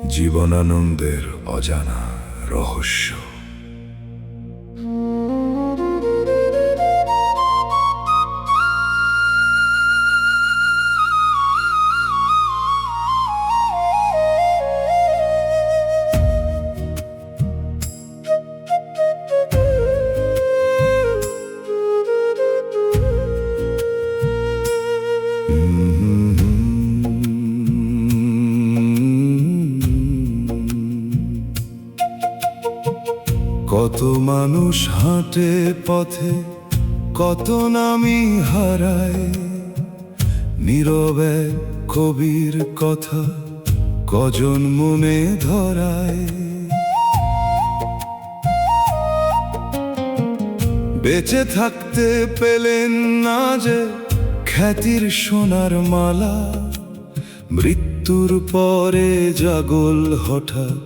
জীবনানন্দের অজানা রহস্য। কত মানুষ হাঁটে পথে, কত নামই হারায়, নীরবে কবির কথা কজন মনে ধরায়। বেঁচে থাকতে পেলেন না যে খ্যাতির সোনার মালা, মৃত্যুর পরে জাগল হঠাৎ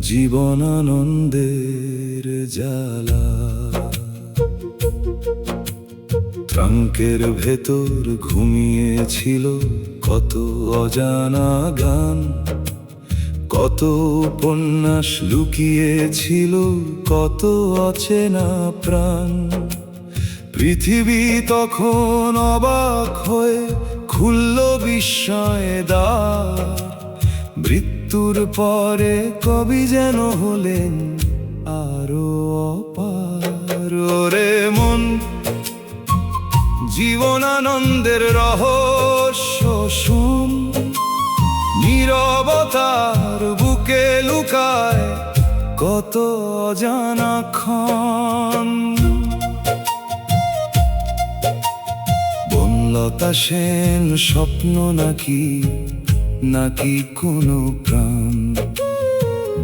জীবনানন্দের জ্বালা। ট্রাঙ্কের ভেতর ঘুমিয়েছিল কত অজানা গান, কত উপন্যাস লুকিয়েছিল, কত অচেনা প্রাণ। পৃথিবী তখন অবাক হয়ে খুলল বিস্ময়ে দ্বার। মৃত্যুর পরে কবি যেন হলেন আরো অপার। রে মন, জীবনানন্দের রহস্য শুন, নীরবতার বুকে লুকায় কত অজানা ক্ষণ। বনলতা সেন স্বপ্ন নাকি নাকি কোনো প্রাণ,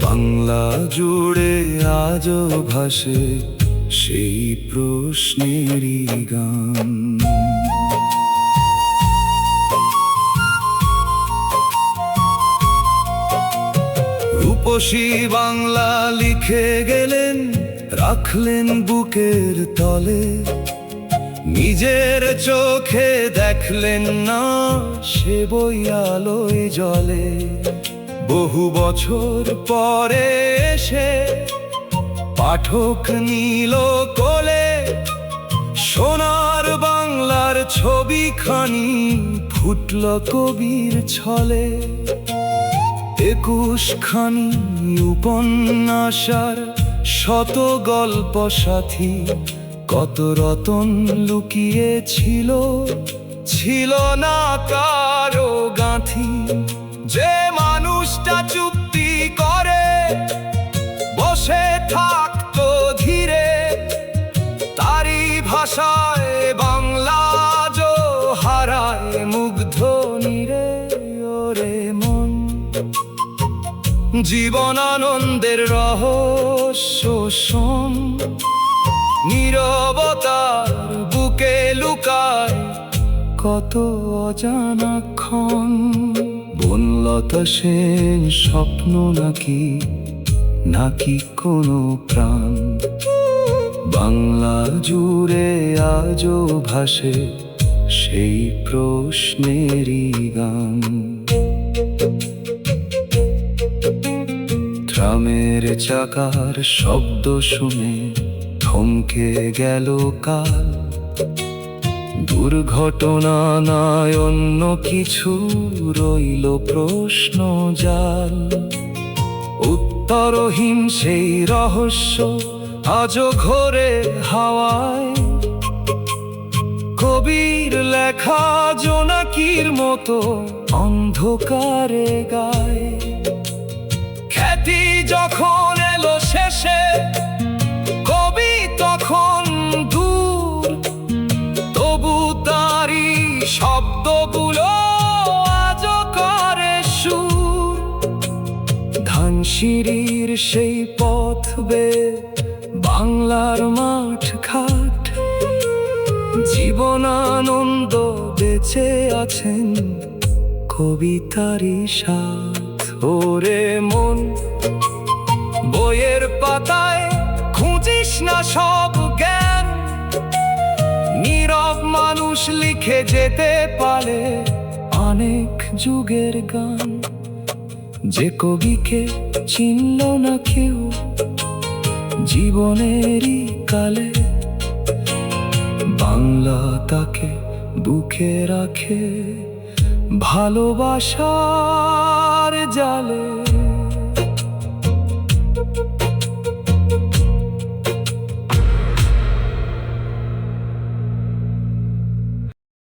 বাংলা জুড়ে আজও ভাসে সেই প্রশ্নেরই গান। রূপসী বাংলা লিখে গেলেন, রাখলেন বুকের তলে। নিজের চোখে দেখলেন না সে বই আলোয় জলে। বহু বছর পরে এসে পাঠক নিল কোলে, সোনার বাংলার ছবিখানি ফুটল কবির ছলে। 21 খানি উপন্যাসার শত গল্প সাথী, কত রতন লুকিয়েছিল, ছিল না কারো গাঁথি। যে মানুষটা চুক্তি করে বসে থাকতো ধীরে, তারই ভাষায় বাংলা আজও হারায় মুগ্ধ নীরে। ওরে মন, জীবনানন্দের রহস্য শোন, নীরবতার বুকে লুকায় কত অজানা ক্ষণ। বনলতা সেন স্বপ্ন নাকি নাকি কোনো প্রাণ, বাংলা জুড়ে আজও ভাসে সেই প্রশ্নেরই গান। ট্রামের চাকার শব্দ শুনে থমকে গেল কাল, দুর্ঘটনা নয় অন্য কিছু রইল প্রশ্ন জাল। উত্তরহীন সেই রহস্য আজও ঘোরে হাওয়ায়, কবির লেখা জোনাকির মতো অন্ধকারে গায়। খ্যাতি যখন এলো শেষে, কবি তখন দূর, তবু তারি শব্দগুলো আজও করে সুর। ধানসিঁড়ির সেই পথ বেয়ে বাংলার মাঠ ঘাট, জীবনানন্দ বেঁচে আছেন কবিতারই সাথ। ওরে মন, বইয়ের পাতায় খুঁজিস না সব জ্ঞান, নীরব মানুষ লিখে যেতে পারে অনেক যুগের গান। যে কবিকে চিনল না কেউ জীবনেরই কালে, বাংলা তাকে বুকে রাখে ভালোবাসার জালে।